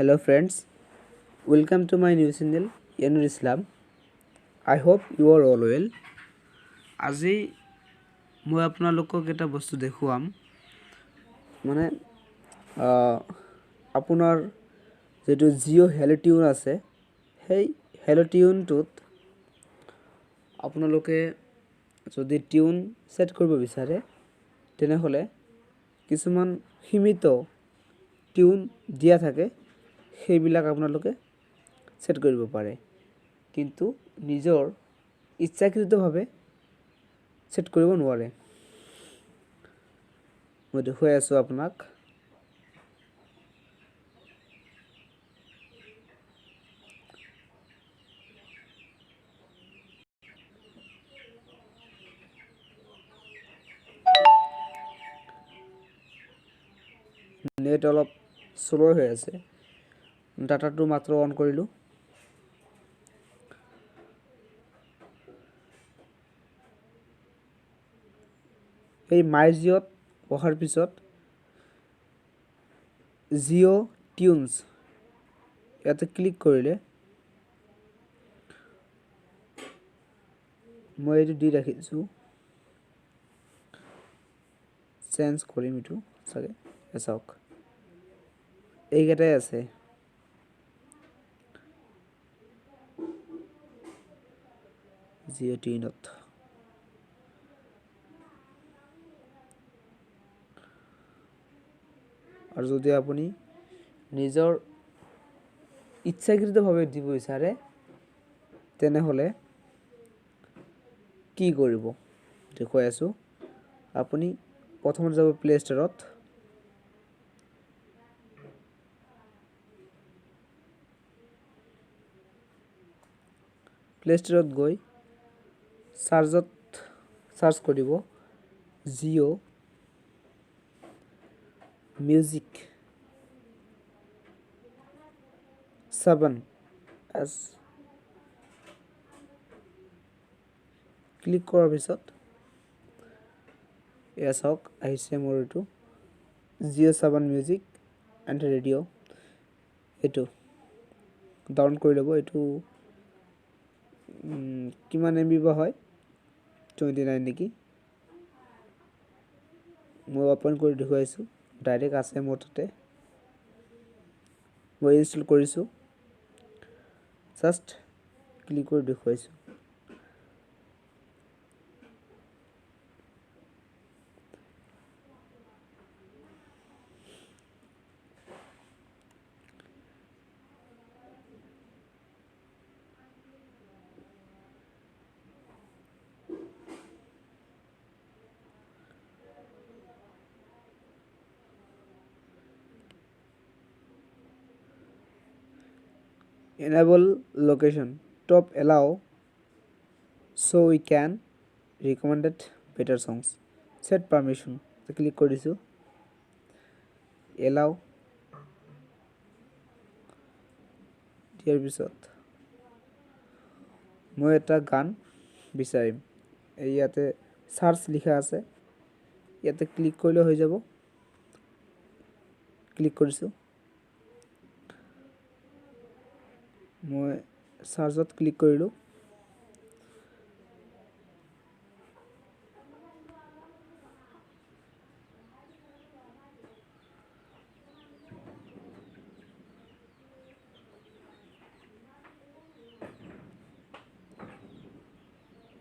Hello friends, welcome to my new channel Yanur Islam. I hope you are all well. আজি মই আপোনালোকক এটা বস্তু দেখুৱাম মানে আপোনাৰ যেটো জিঅ' হেলো টিউন আছে সেই হেলো টিউনটোত আপোনালোকে যদি টিউন সেট কৰিব বিচাৰে তেনেহলে কিছুমান সীমিত টিউন দিয়া থাকে সেইবিলাক আপোনালোকে সেট কৰিব পাৰে কিন্তু নিজৰ ইচ্ছাকৃতভাৱে সেট কৰিব নোৱাৰে মই দেখুৱাই আছো আপোনাক নেট অলপ স্লো হৈ আছে ডাটাটো মাত্ৰ অন কৰিলো এই মাই জিঅ'ত অহাৰ পিছত জিঅ' টিউনছ ইয়াতে ক্লিক কৰিলে মই এইটো দি ৰাখিছো চেঞ্জ কৰিম ইটো সকে এছক এইকেটাই আছে জিঅ' টিউনত আৰু যদি আপুনি নিজৰ ইচ্ছাকৃতভাৱে দিব বিচাৰে তেনেহলে কি কৰিব দেখুৱাই আছো আপুনি প্ৰথমতে যাব প্লে ষ্টৰত প্লে ষ্টৰত গৈ সাৰ্চ কৰিব জিঅ' মিউজিক 7 as ক্লিক কৰাৰ পিছত এয়া চাওক আহিছে মোৰ এইটো জিঅ' 7 মিউজিক এণ্ড ৰেডিঅ' এইটো ডাউনলোড কৰি ল'ব এইটো কিমান এমবি বা হয় 29 নেকি মই ওপেন কৰি দেখুৱাইছো ডাইৰেক্ট আছে মোৰ তাতে মই ইনষ্টল কৰিছো জাস্ট ক্লিক কৰি দেখুৱাইছো enable location top allow so we can recommended better songs set permission click কৰিছো allow দিয়াৰ পিছত মই এটা গান বিচাৰিম ইয়াতে সাৰ্চ লিখা আছে ইয়াতে ক্লিক কৰিলে হৈ যাব ক্লিক কৰিছো মই সাৰ্চত ক্লিক কৰিলো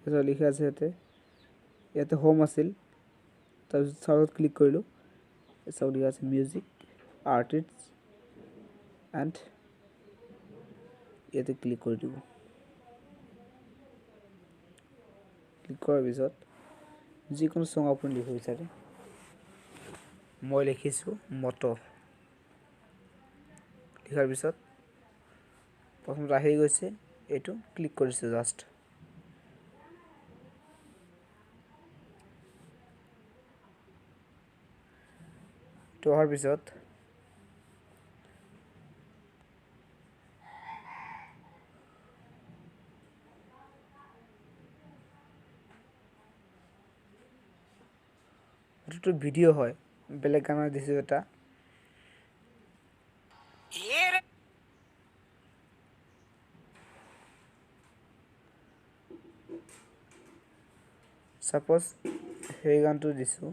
এটা লিখা আছে ইয়াতে হোম আছিল তাৰপিছত সাৰ্চত ক্লিক কৰিলো এছাও লিখা আছে মিউজিক আৰ্টিস্ট এণ্ড ইয়াতে ক্লিক কৰি দিব ক্লিক কৰাৰ পিছত যিকোনো সং আপুনি লিখিব বিচাৰে মই লিখিছো মটো লিখাৰ পিছত প্ৰথমতে আহি গৈছে এইটো ক্লিক কৰিছো জাস্ট তো অহাৰ পিছত এইটো ভিডিও হয় বেলেগ গানৰ দিছো এটা সাপোজ সেই গানটো দিছোঁ,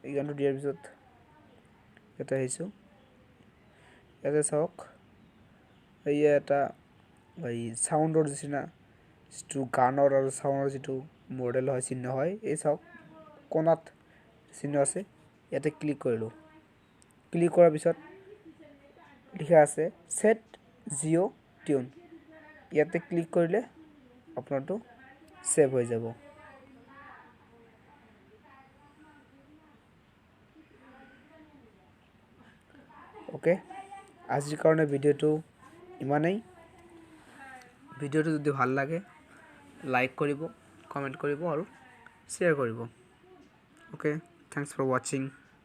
এই গানটো দিয়াৰ পিছত ইয়াতে আহিছোঁ, ইয়াতে চাওক এয়া এটা এই সাউণ্ডৰ নিচিনা যিটো গানৰ আৰু সাউণ্ডৰ যিটো মডেল হয়, চিহ্ন হয়, এই চাওক কোণাত চিহ্ন আছে, ইয়াতে ক্লিক কৰিলোঁ। ক্লিক কৰাৰ পিছত লিখা আছে সেট জিঅ' টিউন, ইয়াতে ক্লিক কৰিলে আপোনাৰটো সেভ হৈ যাব। ওকে, আজিৰ কাৰণে ভিডিঅ'টো ইমানেই। ভিডিঅ'টো যদি ভাল লাগে লাইক কৰিব, কমেণ্ট কৰিব আৰু শ্বেয়াৰ কৰিব। Okay, thanks for watching.